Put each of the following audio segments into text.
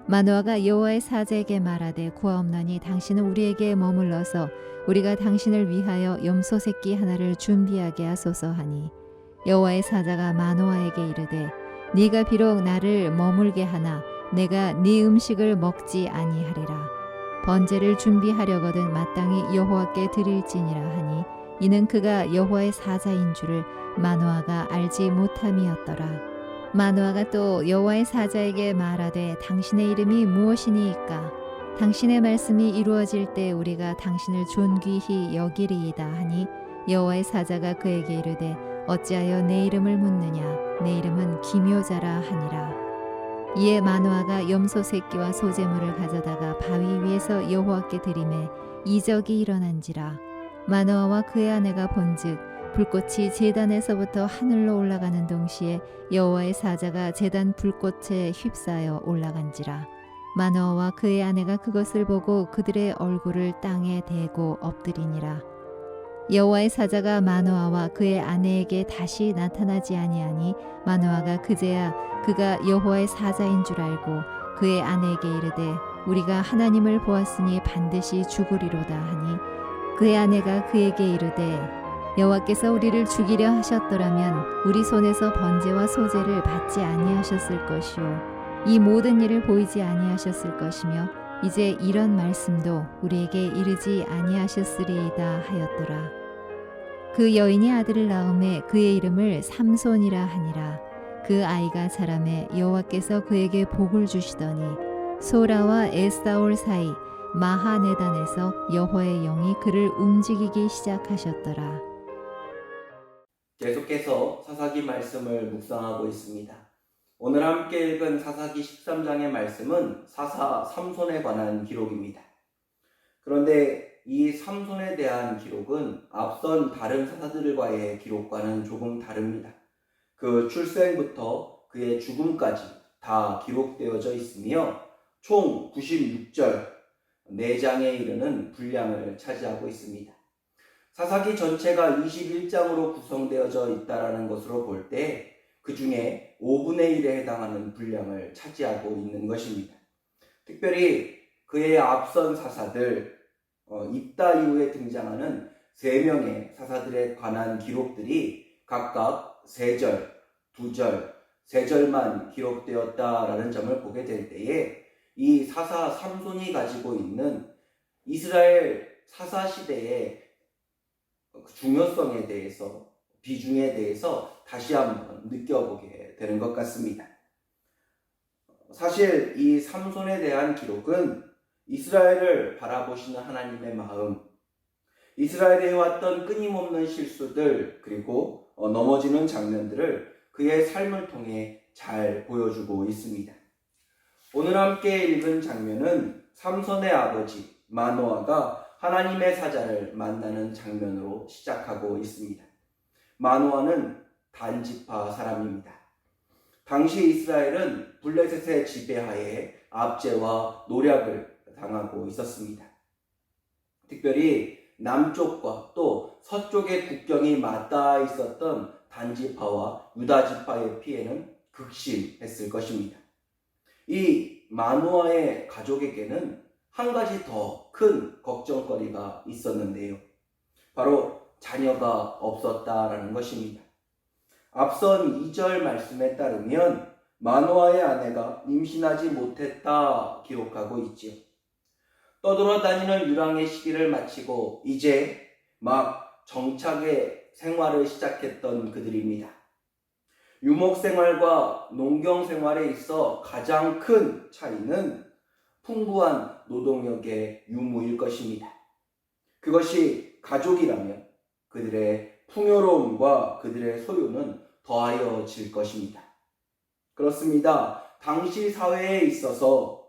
마노아가 여호와의 사자에게 말하되 구하옵나니 당신은 우리에게 머물러서 우리가 당신을 위하여 염소 새끼 하나를 준비하게 하소서 하니 여호와의 사자가 마노아에게 이르되 네가 비록 나를 머물게 하나 내가 네 음식을 먹지 아니하리라. 번제를 준비하려거든 마땅히 여호와께 드릴지니라 하니 이는 그가 여호와의 사자인 줄을 마노아가 알지 못함이었더라. 마노아가 또 여호와의 사자에게 말하되 당신의 이름이 무엇이니이까? 당신의 말씀이 이루어질 때 우리가 당신을 존귀히 여기리이다 하니 여호와의 사자가 그에게 이르되 어찌하여 내 이름을 묻느냐? 내 이름은 기묘자라 하니라. 이에 마노아가 염소 새끼와 소제물을 가져다가 바위 위에서 여호와께 드리매 이적이 일어난지라. 마노아와 그의 아내가 본즉 불꽃이 제단에서부터 하늘로 올라가는 동시에 여호와의 사자가 제단 불꽃에 휩싸여 올라간지라. 마노아와 그의 아내가 그것을 보고 그들의 얼굴을 땅에 대고 엎드리니라. 여호와의 사자가 마노아와 그의 아내에게 다시 나타나지 아니하니 마노아가 그제야 그가 여호와의 사자인 줄 알고 그의 아내에게 이르되 우리가 하나님을 보았으니 반드시 죽으리로다 하니 그의 아내가 그에게 이르되 여호와께서 우리를 죽이려 하셨더라면 우리 손에서 번제와 소제를 받지 아니하셨을 것이요 이 모든 일을 보이지 아니하셨을 것이며 이제 이런 말씀도 우리에게 이르지 아니하셨으리이다 하였더라. 그 여인이 아들을 낳음에 그의 이름을 삼손이라 하니라. 그 아이가 자라매 여호와께서 그에게 복을 주시더니 소라와 에스다올 사이 마하네단에서 여호와의 영이 그를 움직이기 시작하셨더라. 계속해서 사사기 말씀을 묵상하고 있습니다. 오늘 함께 읽은 사사기 13장의 말씀은 사사 삼손에 관한 기록입니다. 그런데 이 삼손에 대한 기록은 앞선 다른 사사들과의 기록과는 조금 다릅니다. 그 출생부터 그의 죽음까지 다 기록되어져 있으며 총 96절, 4장에 이르는 분량을 차지하고 있습니다. 사사기 전체가 21장으로 구성되어져 있다는 것으로 볼 때 그 중에 5분의 1에 해당하는 분량을 차지하고 있는 것입니다. 특별히 그의 앞선 사사들, 입다 이후에 등장하는 3명의 사사들에 관한 기록들이 각각 3절, 2절, 3절만 기록되었다라는 점을 보게 될 때에 이 사사 삼손이 가지고 있는 이스라엘 사사 시대의 중요성에 대해서, 비중에 대해서 다시 한번 느껴보게 되는 것 같습니다. 사실 이 삼손에 대한 기록은 이스라엘을 바라보시는 하나님의 마음, 이스라엘에 해왔던 끊임없는 실수들, 그리고 넘어지는 장면들을 그의 삶을 통해 잘 보여주고 있습니다. 오늘 함께 읽은 장면은 삼손의 아버지 마노아가 하나님의 사자를 만나는 장면으로 시작하고 있습니다. 마노아는 단지파 사람입니다. 당시 이스라엘은 블레셋의 지배하에 압제와 노략을 당하고 있었습니다. 특별히 남쪽과 또 서쪽의 국경이 맞닿아 있었던 단지파와 유다지파의 피해는 극심했을 것입니다. 이 마노아의 가족에게는 한 가지 더 큰 걱정거리가 있었는데요. 바로 자녀가 없었다라는 것입니다. 앞선 2절 말씀에 따르면 마노아의 아내가 임신하지 못했다 기록하고 있지요. 떠돌아다니는 유랑의 시기를 마치고 이제 막 정착의 생활을 시작했던 그들입니다. 유목 생활과 농경 생활에 있어 가장 큰 차이는 풍부한 노동력의 유무일 것입니다. 그것이 가족이라면 그들의 풍요로움과 그들의 소유는 더하여질 것입니다. 그렇습니다. 당시 사회에 있어서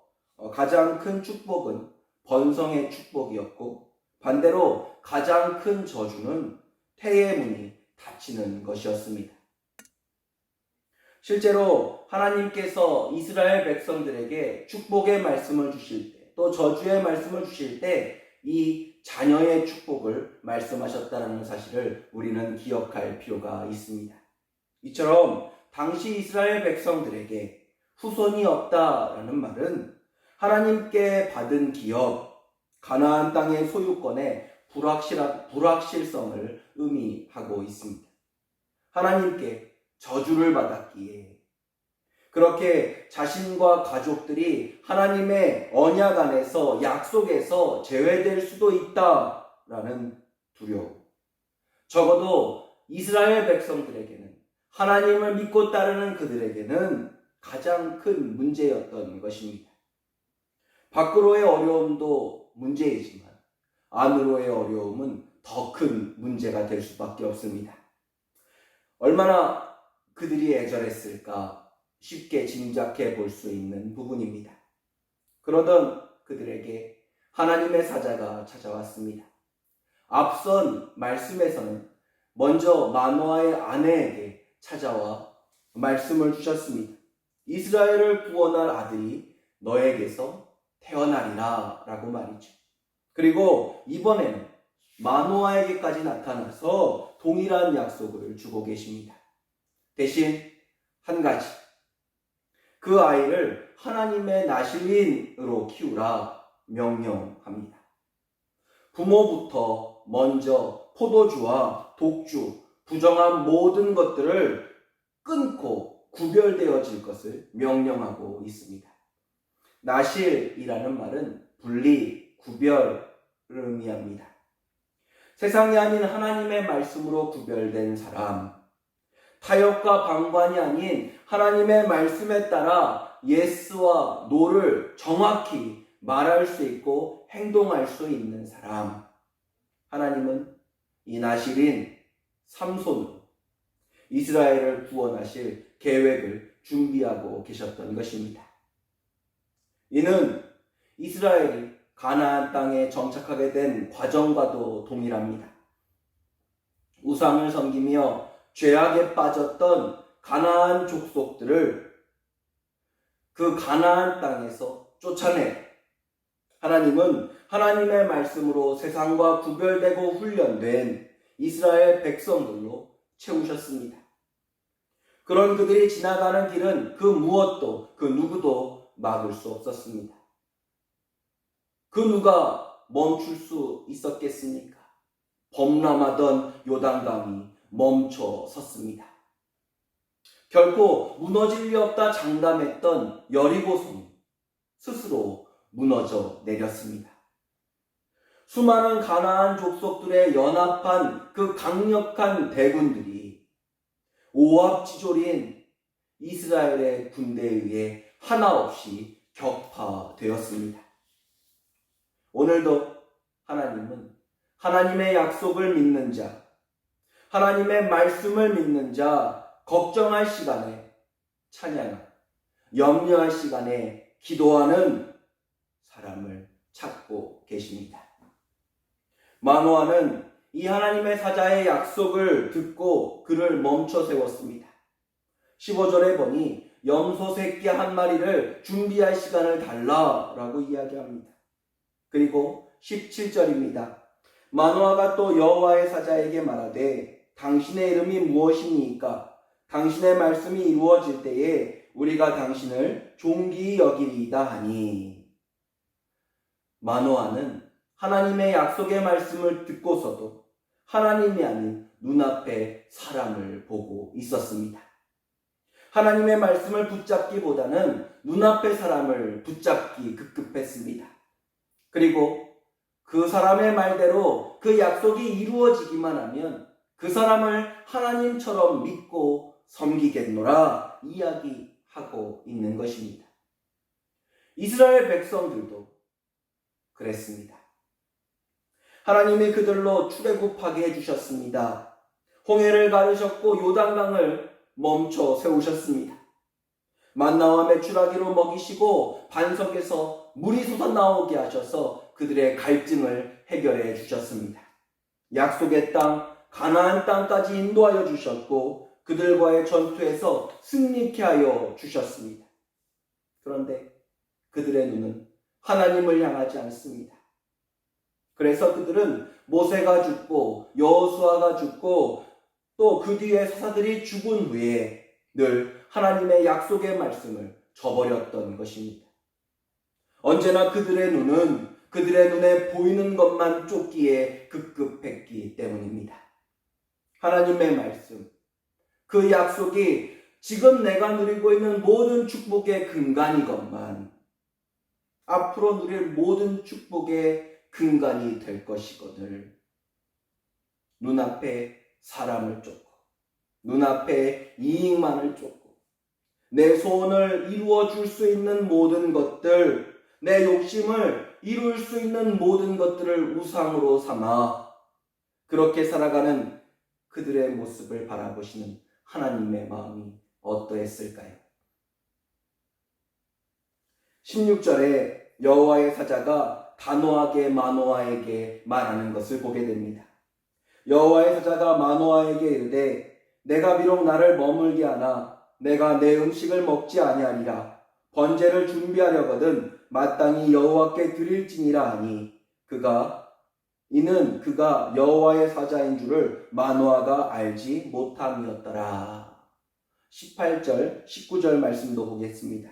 가장 큰 축복은 번성의 축복이었고 반대로 가장 큰 저주는 태의 문이 닫히는 것이었습니다. 실제로 하나님께서 이스라엘 백성들에게 축복의 말씀을 주실 때, 또 저주의 말씀을 주실 때 이 자녀의 축복을 말씀하셨다는 사실을 우리는 기억할 필요가 있습니다. 이처럼 당시 이스라엘 백성들에게 후손이 없다라는 말은 하나님께 받은 기업, 가나안 땅의 소유권의 불확실성을 의미하고 있습니다. 하나님께 저주를 받았기에 그렇게 자신과 가족들이 하나님의 언약 안에서 약속에서 제외될 수도 있다라는 두려움. 적어도 이스라엘 백성들에게는, 하나님을 믿고 따르는 그들에게는 가장 큰 문제였던 것입니다. 밖으로의 어려움도 문제이지만 안으로의 어려움은 더 큰 문제가 될 수밖에 없습니다. 얼마나 그들이 애절했을까 쉽게 짐작해 볼 수 있는 부분입니다. 그러던 그들에게 하나님의 사자가 찾아왔습니다. 앞선 말씀에서는 먼저 마노아의 아내에게 찾아와 말씀을 주셨습니다. 이스라엘을 구원할 아들이 너에게서 태어나리라 라고 말이죠. 그리고 이번에는 마노아에게까지 나타나서 동일한 약속을 주고 계십니다. 대신 한 가지, 그 아이를 하나님의 나실인으로 키우라 명령합니다. 부모부터 먼저 포도주와 독주, 부정한 모든 것들을 끊고 구별되어질 것을 명령하고 있습니다. 나실이라는 말은 분리, 구별을 의미합니다. 세상이 아닌 하나님의 말씀으로 구별된 사람, 타협과 방관이 아닌 하나님의 말씀에 따라 예스와 노를 정확히 말할 수 있고 행동할 수 있는 사람. 하나님은 이 나실인 삼손으로 이스라엘을 구원하실 계획을 준비하고 계셨던 것입니다. 이는 이스라엘이 가나안 땅에 정착하게 된 과정과도 동일합니다. 우상을 섬기며 죄악에 빠졌던 가나안 족속들을 그 가나안 땅에서 쫓아내 하나님은 하나님의 말씀으로 세상과 구별되고 훈련된 이스라엘 백성들로 채우셨습니다. 그런 그들이 지나가는 길은 그 무엇도 그 누구도 막을 수 없었습니다. 그 누가 멈출 수 있었겠습니까? 범람하던 요단강이 멈춰 섰습니다. 결코 무너질 리 없다 장담했던 여리고성이 스스로 무너져 내렸습니다. 수많은 가나안 족속들의 연합한 그 강력한 대군들이 오합지졸인 이스라엘의 군대에 의해 하나 없이 격파되었습니다. 오늘도 하나님은 하나님의 약속을 믿는 자, 하나님의 말씀을 믿는 자, 걱정할 시간에 찬양하고 염려할 시간에 기도하는 사람을 찾고 계십니다. 마노아는 이 하나님의 사자의 약속을 듣고 그를 멈춰 세웠습니다. 15절에 보니 염소 새끼 한 마리를 준비할 시간을 달라라고 이야기합니다. 그리고 17절입니다. 마노아가 또 여호와의 사자에게 말하되 당신의 이름이 무엇이니까? 당신의 말씀이 이루어질 때에 우리가 당신을 존귀히 여기리이다 하니. 마노아는 하나님의 약속의 말씀을 듣고서도 하나님이 아닌 눈앞에 사람을 보고 있었습니다. 하나님의 말씀을 붙잡기보다는 눈앞의 사람을 붙잡기 급급했습니다. 그리고 그 사람의 말대로 그 약속이 이루어지기만 하면 그 사람을 하나님처럼 믿고 섬기겠노라 이야기하고 있는 것입니다. 이스라엘 백성들도 그랬습니다. 하나님이 그들로 출애굽하게 해주셨습니다. 홍해를 가르셨고 요단강을 멈춰 세우셨습니다. 만나와 메추라기로 먹이시고 반석에서 물이 솟아나오게 하셔서 그들의 갈증을 해결해 주셨습니다. 약속의 땅 가나안 땅까지 인도하여 주셨고 그들과의 전투에서 승리케 하여 주셨습니다. 그런데 그들의 눈은 하나님을 향하지 않습니다. 그래서 그들은 모세가 죽고 여호수아가 죽고 또 그 뒤에 사사들이 죽은 후에 늘 하나님의 약속의 말씀을 저버렸던 것입니다. 언제나 그들의 눈에 보이는 것만 쫓기에 급급했기 때문입니다. 하나님의 말씀, 그 약속이 지금 내가 누리고 있는 모든 축복의 근간이건만 앞으로 누릴 모든 축복의 근간이 될 것이거늘 눈앞에 사람을 쫓고 눈앞에 이익만을 쫓고 내 소원을 이루어 줄 수 있는 모든 것들, 내 욕심을 이룰 수 있는 모든 것들을 우상으로 삼아 그렇게 살아가는 그들의 모습을 바라보시는 하나님의 마음이 어떠했을까요? 16절에 여호와의 사자가 단호하게 마노아에게 말하는 것을 보게 됩니다. 여호와의 사자가 마노아에게 이르되 내가 비록 나를 머물게 하나 내가 내 음식을 먹지 아니하리라. 번제를 준비하려거든 마땅히 여호와께 드릴지니라 하니 이는 그가 여호와의 사자인 줄을 마노아가 알지 못함이었더라. 18절, 19절 말씀도 보겠습니다.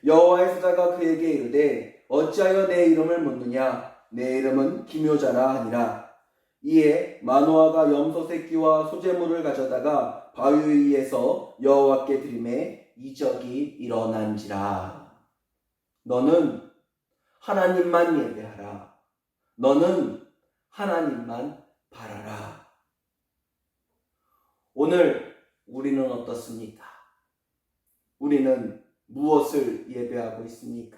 여호와의 사자가 그에게 이르되 어찌하여 내 이름을 묻느냐? 내 이름은 기묘자라 하니라. 이에 마노아가 염소 새끼와 소재물을 가져다가 바위 위에서 여호와께 드리매 이적이 일어난지라. 너는 하나님만 예배하라. 너는 하나님만 바라라. 오늘 우리는 어떻습니까? 우리는 무엇을 예배하고 있습니까?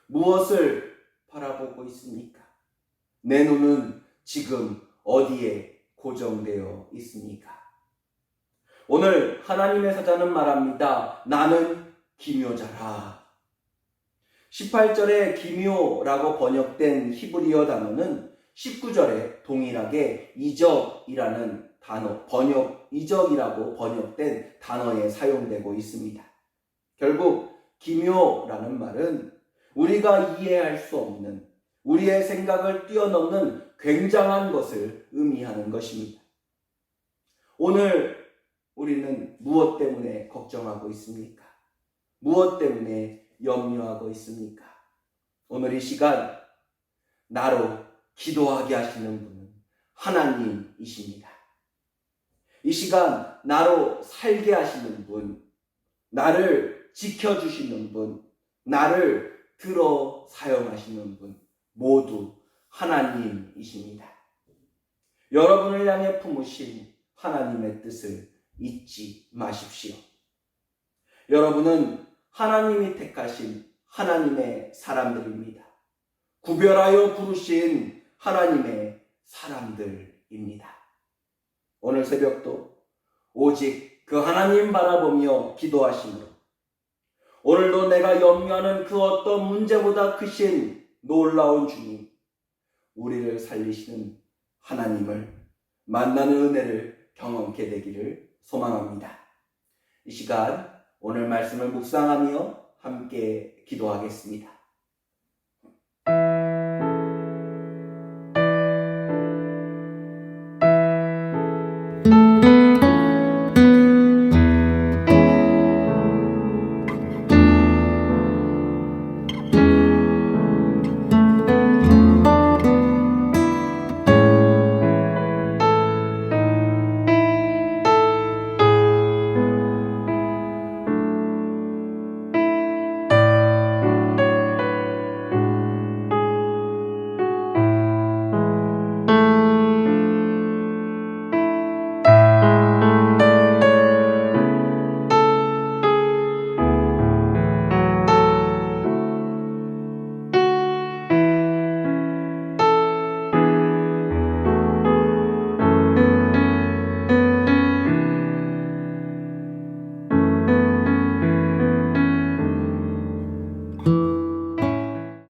무엇을 바라보고 있습니까? 내 눈은 지금 어디에 고정되어 있습니까? 오늘 하나님의 사자는 말합니다. 나는 기묘자라. 18절에 기묘라고 번역된 히브리어 단어는 19절에 동일하게 이적이라는 단어, 이적이라고 번역된 단어에 사용되고 있습니다. 결국 기묘라는 말은 우리가 이해할 수 없는, 우리의 생각을 뛰어넘는 굉장한 것을 의미하는 것입니다. 오늘 우리는 무엇 때문에 걱정하고 있습니까? 무엇 때문에 염려하고 있습니까? 오늘 이 시간 나로 기도하게 하시는 분은 하나님이십니다. 이 시간 나로 살게 하시는 분, 나를 지켜주시는 분, 나를 들어 사용하시는 분 모두 하나님이십니다. 여러분을 향해 품으신 하나님의 뜻을 잊지 마십시오. 여러분은 하나님이 택하신 하나님의 사람들입니다. 구별하여 부르신 하나님의 사람들입니다. 오늘 새벽도 오직 그 하나님 바라보며 기도하시므로 오늘도 내가 염려하는 그 어떤 문제보다 크신 놀라운 주님, 우리를 살리시는 하나님을 만나는 은혜를 경험케 되기를 소망합니다. 이 시간 오늘 말씀을 묵상하며 함께 기도하겠습니다.